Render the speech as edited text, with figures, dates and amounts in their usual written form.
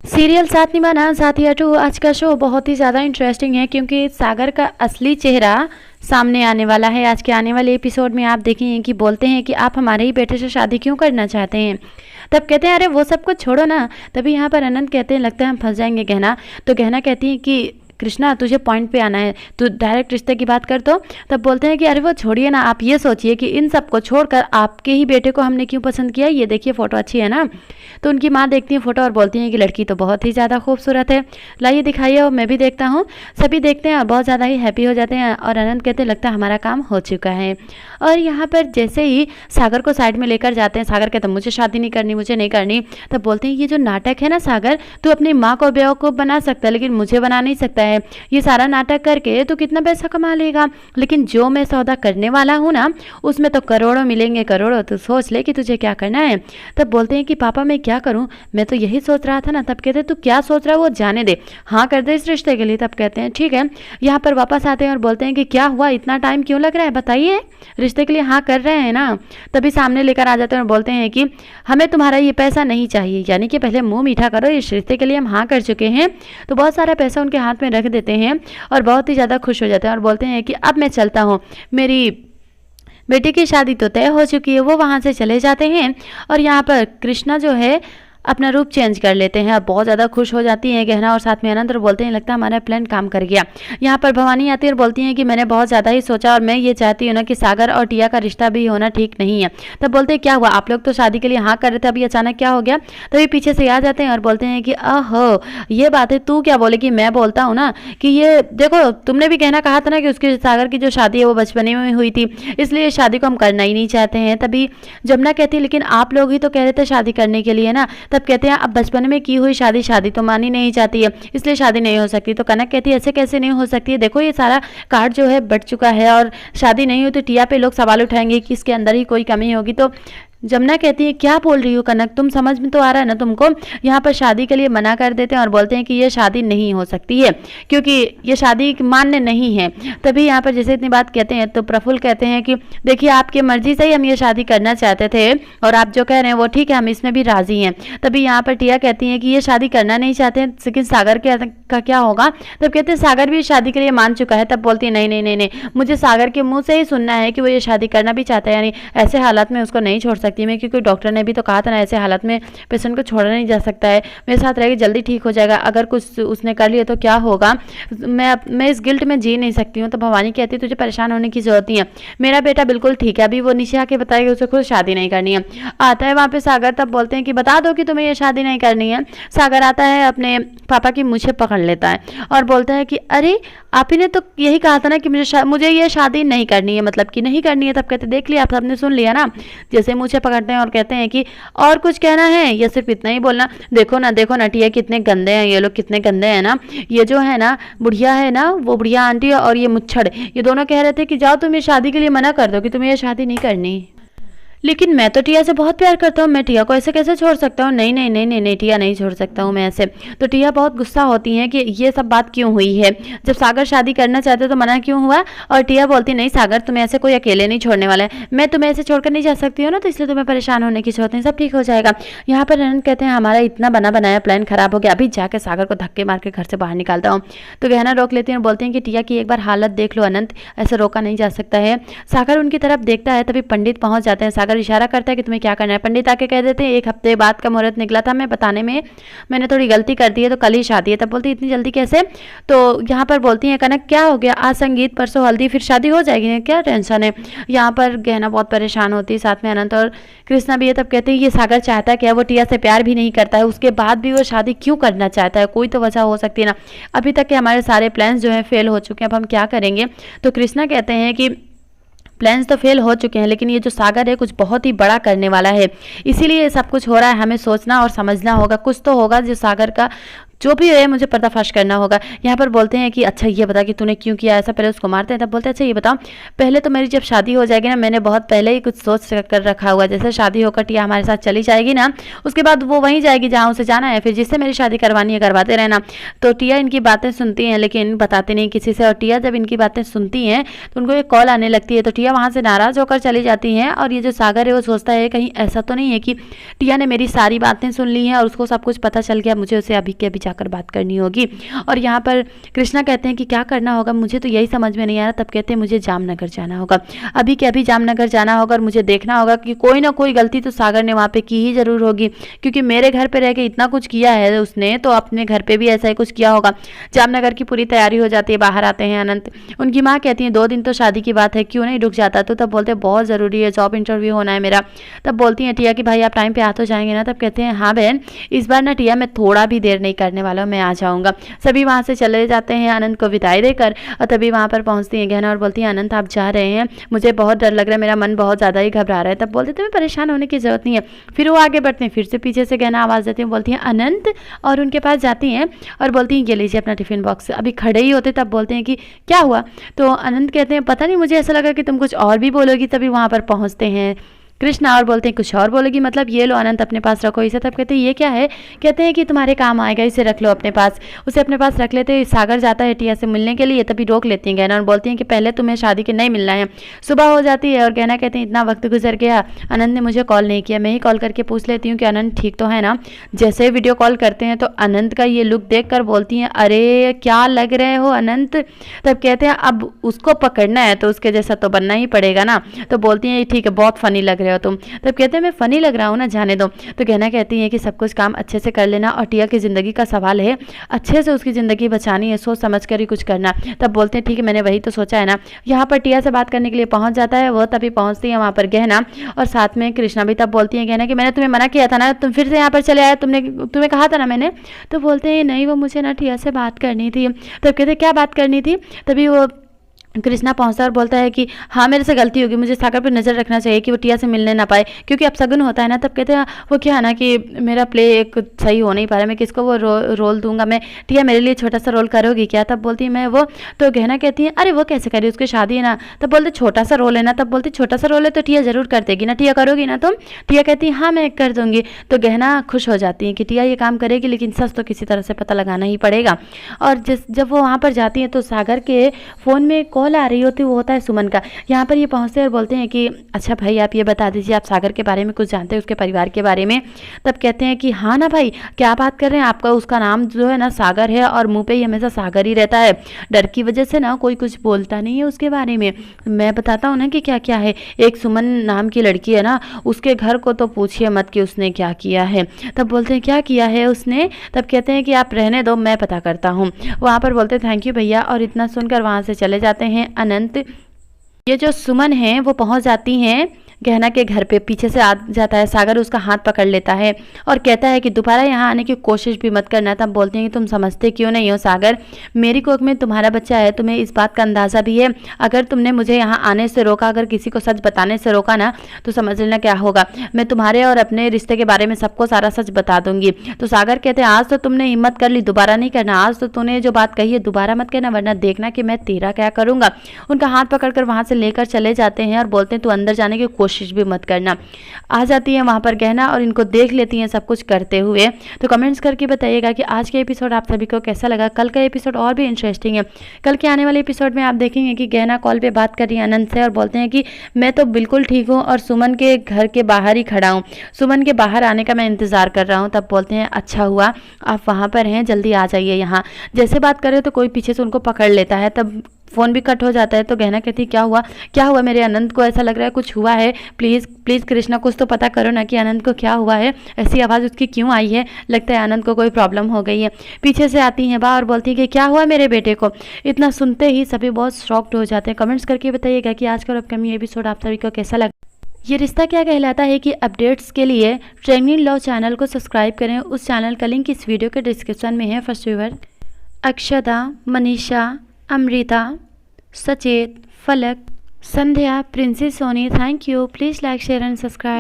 Serial साथ निभाना साथिया 2 आज का शो बहुत ही ज़्यादा इंटरेस्टिंग है क्योंकि सागर का असली चेहरा सामने आने वाला है। आज के आने वाले एपिसोड में आप देखेंगे कि बोलते हैं कि आप हमारे ही बेटे से शादी क्यों करना चाहते हैं। तब कहते हैं अरे वो सब कुछ छोड़ो ना। तभी यहाँ पर अनंत कहते हैं लगता है हम फंस जाएंगे गहना। तो गहना कहती है कि कृष्णा तुझे पॉइंट पे आना है, तू डायरेक्ट रिश्ते की बात कर। तो तब बोलते हैं कि अरे वो छोड़िए ना, आप ये सोचिए कि इन सबको छोड़कर आपके ही बेटे को हमने क्यों पसंद किया। ये देखिए फ़ोटो अच्छी है ना। तो उनकी माँ देखती है फ़ोटो और बोलती हैं कि लड़की तो बहुत ही ज़्यादा खूबसूरत है, लाइए दिखाइए और मैं भी देखता हूँ। सभी देखते हैं और बहुत ज़्यादा ही हैप्पी हो जाते हैं और अनंत कहते हैं लगता है हमारा काम हो चुका है। और यहाँ पर जैसे ही सागर को साइड में लेकर जाते हैं, सागर कहते हैं मुझे शादी नहीं करनी, मुझे नहीं करनी। तब बोलते हैं ये जो नाटक है ना सागर, तू अपनी माँ को बेवकूफ़ बना सकता है लेकिन मुझे बना नहीं सकता है। ये सारा नाटक करके तो कितना पैसा कमा लेगा, लेकिन जो मैं सौदा करने वाला हूँ ना उसमें तो करोड़ों मिलेंगे, करोड़ों। तो सोच ले कि तुझे क्या करना है। तब बोलते हैं कि पापा मैं क्या करूँ, मैं तो यही सोच रहा था ना। तब कहते हैं तू क्या सोच रहा है वो जाने दे, हाँ कर दे इस रिश्ते के लिए। तब कहते हैं ठीक है। यहाँ पर वापस आते हैं और बोलते हैं कि क्या हुआ, इतना टाइम क्यों लग रहा है, बताइए, रिश्ते के लिए हाँ कर रहे हैं ना। तभी सामने लेकर आ जाते हैं और बोलते हैं कि हमें तुम्हारा ये पैसा नहीं चाहिए, यानी कि पहले मुंह मीठा करो, इस रिश्ते के लिए हम हाँ कर चुके हैं। तो बहुत सारा पैसा उनके हाथ में रख देते हैं और बहुत ही ज़्यादा खुश हो जाते हैं और बोलते हैं कि अब मैं चलता हूँ, मेरी बेटी की शादी तो तय हो चुकी है। वो वहाँ से चले जाते हैं और यहाँ पर कृष्णा जो है अपना रूप चेंज कर लेते हैं और बहुत ज़्यादा खुश हो जाती हैं गहना और साथ में आनंद और बोलते हैं लगता है हमारा प्लान काम कर गया। यहाँ पर भवानी आती है और बोलती हैं कि मैंने बहुत ज़्यादा ही सोचा और मैं ये चाहती हूँ ना कि सागर और टिया का रिश्ता भी होना ठीक नहीं है। तब बोलते हैं क्या हुआ, आप लोग तो शादी के लिए हाँ कर रहे थे, अभी अचानक क्या हो गया। तभी पीछे से आ जाते हैं और बोलते हैं कि अहो ये बात है, तू क्या बोले कि मैं बोलता हूँ ना कि ये देखो तुमने भी कहना कहा था ना कि उसकी सागर की जो शादी है वो बचपने में हुई थी, इसलिए शादी को हम करना ही नहीं चाहते हैं। तभी जमुना कहती है लेकिन आप लोग ही तो कह रहे थे शादी करने के लिए ना। तब कहते हैं अब बचपन में की हुई शादी तो मानी नहीं जाती है, इसलिए शादी नहीं हो सकती। तो कनक कहती है ऐसे कैसे नहीं हो सकती है, देखो ये सारा कार्ड जो है बट चुका है और शादी नहीं हुई तो टिया पे लोग सवाल उठाएंगे कि इसके अंदर ही कोई कमी होगी। तो जमुना कहती है क्या बोल रही हो कनक, तुम समझ में तो आ रहा है ना तुमको। यहाँ पर शादी के लिए मना कर देते हैं और बोलते हैं कि ये शादी नहीं हो सकती है क्योंकि ये शादी मान्य नहीं है। तभी यहाँ पर जैसे इतनी बात कहते हैं तो प्रफुल्ल कहते हैं कि देखिए आपकी मर्जी से ही हम ये शादी करना चाहते थे और आप जो कह रहे हैं वो ठीक है, हम इसमें भी राजी हैं। तभी यहाँ पर टिया कहती है कि ये शादी करना नहीं चाहते हैं, लेकिन सागर का क्या होगा। तब कहते हैं सागर भी शादी के लिए मान चुका है। तब बोलती है नहीं नहीं नहीं नहीं, मुझे सागर के मुँह से ही सुनना है कि वो ये शादी करना भी चाहता है, यानी ऐसे हालात में उसको नहीं छोड़ सकती मैं, क्योंकि डॉक्टर ने भी तो कहा था ना ऐसे हालत में पेशेंट को छोड़ा नहीं जा सकता है, मेरे साथ रहेगी जल्दी ठीक हो जाएगा, अगर कुछ उसने कर लिया तो क्या होगा, मैं इस गिल्ट में जी नहीं सकती हूँ। तो भवानी कहती है तुझे परेशान होने की जरूरत नहीं है, मेरा बेटा बिल्कुल ठीक है, अभी वो नीचे आके बताएगा उसे खुद शादी नहीं करनी है। आता है वहाँ पे सागर, तब बोलते हैं कि बता दो कि तुम्हें ये शादी नहीं करनी है। सागर आता है अपने पापा की मुझे पकड़ लेता है और बोलता है कि अरे आप ही ने तो यही कहा था ना कि मुझे ये शादी नहीं करनी है, मतलब कि नहीं करनी है। तब कहते देख लिया, आप सबने सुन लिया ना। जैसे मुझे पकड़ते हैं और कहते हैं कि और कुछ कहना है या सिर्फ इतना ही बोलना। देखो ना टिया कितने गंदे हैं, ये लोग कितने गंदे हैं ना। ये जो है ना बुढ़िया है ना, वो बुढ़िया आंटी और ये मुच्छड़, ये दोनों कह रहे थे कि जाओ तुम ये शादी के लिए मना कर दो कि तुम्हें ये शादी नहीं करनी, लेकिन मैं तो टिया से बहुत प्यार करता हूँ, मैं टिया को ऐसे कैसे छोड़ सकता हूँ। नहीं नहीं नहीं नहीं नहीं टिया नहीं छोड़ सकता हूँ मैं ऐसे। तो टिया बहुत गुस्सा होती है कि ये सब बात क्यों हुई है, जब सागर शादी करना चाहते तो मना क्यों हुआ। और टिया बोलती नहीं सागर तुम्हें ऐसे कोई अकेले नहीं छोड़ने वाला है, मैं तुम्हें ऐसे छोड़कर नहीं जा सकती हूँ ना, तो इसलिए तुम्हें परेशान होने की जरूरत नहीं, सब ठीक हो जाएगा। यहाँ पर अनंत कहते हैं हमारा इतना बना बनाया प्लान खराब हो गया, अभी जाकर सागर को धक्के मार के घर से बाहर निकालता हूँ। तो गहना रोक लेते हैं और बोलते हैं कि टिया की एक बार हालत देख लो अनंत, ऐसे रोका नहीं जा सकता है। सागर उनकी तरफ देखता है, तभी पंडित पहुंच जाते हैं। सागर इशारा करता है कि तुम्हें क्या करना है। पंडित आके कह देते हैं 1 हफ्ते बाद का मुहूर्त निकला था, मैं बताने में मैंने थोड़ी गलती कर दी है, तो कल ही शादी है। तब बोलती इतनी जल्दी कैसे। तो यहाँ पर बोलती है कनक क्या हो गया, आज संगीत परसों हल्दी फिर शादी हो जाएगी, क्या टेंशन है। यहाँ पर गहना बहुत परेशान होती है, साथ में अनंत और कृष्णा भी है। तब कहते हैं ये सागर चाहता है क्या, वो टिया से प्यार भी नहीं करता है, उसके बाद भी वो शादी क्यों करना चाहता है, कोई तो वजह हो सकती है ना। अभी तक के हमारे सारे प्लान्स जो हैं फेल हो चुके हैं, अब हम क्या करेंगे। तो कृष्णा कहते हैं कि प्लान्स तो फेल हो चुके हैं, लेकिन ये जो सागर है कुछ बहुत ही बड़ा करने वाला है, इसीलिए ये सब कुछ हो रहा है, हमें सोचना और समझना होगा, कुछ तो होगा जो सागर का जो भी है मुझे पर्दाफाश करना होगा। यहाँ पर बोलते हैं कि अच्छा ये बता कि तूने क्यों किया ऐसा, पहले उसको मारते हैं। तब बोलते हैं अच्छा ये बताओ, पहले तो मेरी जब शादी हो जाएगी ना, मैंने बहुत पहले ही कुछ सोच कर रखा हुआ, जैसे शादी होकर टिया हमारे साथ चली जाएगी ना, उसके बाद वो वहीं जाएगी जहाँ उसे जाना है, फिर जिससे मेरी शादी करवानी है करवाते रहना। तो टिया इनकी बातें सुनती हैं लेकिन बताते नहीं किसी से, और टिया जब इनकी बातें सुनती हैं तो उनको एक कॉल आने लगती है। तो टिया वहाँ से नाराज़ होकर चली जाती हैं, और ये जो सागर है वो सोचता है कहीं ऐसा तो नहीं है कि टिया ने मेरी सारी बातें सुन ली हैं और उसको सब कुछ पता चल गया, मुझे उसे अभी के अभी जाकर बात करनी होगी। और यहाँ पर कृष्णा कहते हैं कि क्या करना होगा, मुझे तो यही समझ में नहीं आ रहा। तब कहते हैं मुझे जामनगर जाना होगा, अभी के अभी जामनगर जाना होगा, और मुझे देखना होगा कि कोई ना कोई गलती तो सागर ने वहाँ पे की ही जरूर होगी, क्योंकि मेरे घर पे रह के इतना कुछ किया है उसने, तो अपने घर पे भी ऐसा ही कुछ किया होगा। जामनगर की पूरी तैयारी हो जाती है, बाहर आते हैं अनंत। उनकी माँ कहती है 2 दिन तो शादी की बात है, क्यों नहीं रुक जाता। तो तब बोलते हैं बहुत ज़रूरी है, जॉब इंटरव्यू होना है मेरा। तब बोलती हैं टिया कि भाई आप टाइम पे आ तो जाएंगे ना। तब कहते हैं हाँ बहन, इस बार ना टिया मैं थोड़ा भी देर नहीं करने वाला हूँ, मैं आ जाऊँगा। सभी वहाँ से चले जाते हैं अनंत को विदाई देकर, और तभी वहाँ पर पहुँचती हैं गहना और बोलती हैं अनंत आप जा रहे हैं, मुझे बहुत डर लग रहा है, मेरा मन बहुत ज़्यादा ही घबरा रहा है। तब बोलते तुम्हें परेशान होने की ज़रूरत नहीं है। फिर वो आगे बढ़ते हैं, फिर से पीछे से गहना आवाज़ देती हैं, बोलती हैं अनंत, और उनके पास जाती हैं और बोलती हैं ये लीजिए अपना टिफ़िन बॉक्स। अभी खड़े ही होते तब बोलते हैं कि क्या हुआ। तो अनंत कहते हैं पता नहीं, मुझे ऐसा लगा कि तुम कुछ और भी बोलोगी। तभी वहाँ पर पहुँचते हैं कृष्णा और बोलते हैं कुछ और बोलेगी मतलब, ये लो अनंत अपने पास रखो इसे। तब कहते हैं ये क्या है। कहते हैं कि तुम्हारे काम आएगा, इसे रख लो अपने पास। उसे अपने पास रख लेते हैं। सागर जाता है टिया से मिलने के लिए, तभी रोक लेती हैं गहना और बोलती हैं कि पहले तुम्हें शादी के नहीं मिलना है। सुबह हो जाती है और गहना कहते हैं इतना वक्त गुजर गया, अनंत ने मुझे कॉल नहीं किया, मैं ही कॉल करके पूछ लेती हूँ कि अनंत ठीक तो है ना। जैसे ही वीडियो कॉल करते हैं तो अनंत का ये लुक देख कर बोलती हैं अरे क्या लग रहे हो अनंत। तब कहते हैं अब उसको पकड़ना है तो उसके जैसा तो बनना ही पड़ेगा ना। तो बोलती हैं ठीक है बहुत फनी लग रहे हो तुम। तब कहते हैं मैं फनी लग रहा हूँ ना, जाने दो। तो गहना कहती है कि सब कुछ काम अच्छे से कर लेना, और टिया की ज़िंदगी का सवाल है, अच्छे से उसकी ज़िंदगी बचानी है, सोच समझ कर ही कुछ करना। तब बोलते हैं ठीक है मैंने वही तो सोचा है ना। यहाँ पर टिया से बात करने के लिए पहुँच जाता है वो, तभी पहुँचती है वहाँ पर गहना और साथ में कृष्णा भी। तब बोलती है गहना कि मैंने तुम्हें मना किया था ना, तुम फिर से यहाँ पर चले आए, तुम्हें कहा था ना मैंने। तो बोलते हैं नहीं वो मुझे ना टिया से बात करनी थी। तब कहते क्या बात करनी थी। तभी वो कृष्णा पहुंचता है और बोलता है कि हाँ मेरे से गलती होगी, मुझे सागर पर नज़र रखना चाहिए कि वो टिया से मिलने ना पाए, क्योंकि अब सगुन होता है ना। तब कहते हैं वो क्या है ना कि मेरा प्ले एक सही हो नहीं पा रहा, मैं किसको वो रोल दूंगा मैं, टिया मेरे लिए छोटा सा रोल करोगी क्या। तब बोलती है मैं वो। तो गहना कहती है अरे वो कैसे करी, उसकी शादी है ना। तब बोलते छोटा सा रोल है ना। तब बोलती छोटा सा रोल है तो टिया ज़रूर कर देगी ना, टिया करोगी ना तुम। टिया कहती है हाँ मैं कर दूंगी। तो गहना खुश हो जाती है कि टिया ये काम करेगी, लेकिन सच तो किसी तरह से पता लगाना ही पड़ेगा। और जब वो वहाँ पर जाती है तो सागर के फ़ोन में कॉल आ रही होती, वो होता है सुमन का। यहाँ पर ये पहुँचते हैं और बोलते हैं कि अच्छा भाई आप ये बता दीजिए आप सागर के बारे में कुछ जानते हैं, उसके परिवार के बारे में। तब कहते हैं कि हाँ ना भाई क्या बात कर रहे हैं, आपका उसका नाम जो है ना सागर है, और मुंह पे ही हमेशा सागर ही रहता है, डर की वजह से ना कोई कुछ बोलता नहीं है उसके बारे में। मैं बताता हूँ ना कि क्या क्या है। एक सुमन नाम की लड़की है ना, उसके घर को तो पूछिए मत कि उसने क्या किया है। तब बोलते हैं क्या किया है उसने। तब कहते हैं कि आप रहने दो मैं पता करता हूँ। वहाँ पर बोलते हैं थैंक यू भैया, और इतना सुनकर वहाँ से चले जाते हैं अनंत। ये जो सुमन है वो पहुंच जाती हैं गहना के घर पे, पीछे से आ जाता है सागर, उसका हाथ पकड़ लेता है और कहता है कि दोबारा यहाँ आने की कोशिश भी मत करना। तब बोलती हैं कि तुम समझते क्यों नहीं हो सागर, मेरी कोख में तुम्हारा बच्चा है, तुम्हें इस बात का अंदाज़ा भी है। अगर तुमने मुझे यहाँ आने से रोका, अगर किसी को सच बताने से रोका ना, तो समझ लेना क्या होगा। मैं तुम्हारे और अपने रिश्ते के बारे में सबको सारा सच बता दूंगी। तो सागर कहते हैं आज तो तुमने हिम्मत कर ली, दोबारा नहीं करना, आज तो तूने जो बात कही है दोबारा मत कहना, वरना देखना कि मैं तेरा क्या करूँगा। उनका हाथ पकड़कर वहाँ से लेकर चले जाते हैं और बोलते हैं तू अंदर जाने की कोशिश भी मत करना। आ जाती है वहाँ पर गहना और इनको देख लेती हैं सब कुछ करते हुए। तो कमेंट्स करके बताइएगा कि आज का एपिसोड आप सभी को कैसा लगा। कल का एपिसोड और भी इंटरेस्टिंग है। कल के आने वाले एपिसोड में आप देखेंगे कि गहना कॉल पे बात कर रही है अनंत से और बोलते हैं कि मैं तो बिल्कुल ठीक हूँ और सुमन के घर के बाहर ही खड़ा हूँ, सुमन के बाहर आने का मैं इंतज़ार कर रहा हूँ। तब बोलते हैं अच्छा हुआ आप वहाँ पर हैं, जल्दी आ जाइए यहाँ। जैसे बात कर रहे हो तो कोई पीछे से उनको पकड़ लेता है, तब फ़ोन भी कट हो जाता है। तो गहना कहती क्या हुआ मेरे अनंत को, ऐसा लग रहा है कुछ हुआ है, प्लीज़ कृष्णा कुछ तो पता करो ना कि अनंत को क्या हुआ है, ऐसी आवाज़ उसकी क्यों आई है, लगता है अनंत को कोई प्रॉब्लम हो गई है। पीछे से आती हैं बा और बोलती है कि क्या हुआ मेरे बेटे को। इतना सुनते ही सभी बहुत शॉक्ड हो जाते हैं। कमेंट्स करके बताइएगा कि आज का अपकमिंग एपिसोड आप सभी को कैसा लगा। ये रिश्ता क्या कहलाता है कि अपडेट्स के लिए ट्रेंडिंग लव चैनल को सब्सक्राइब करें। उस चैनल का लिंक इस वीडियो के डिस्क्रिप्शन में है। First viewer Akshata, Manisha, Amrita, Sachet, Falak, Sandhya, princess Soni, thank you. Please like share and subscribe.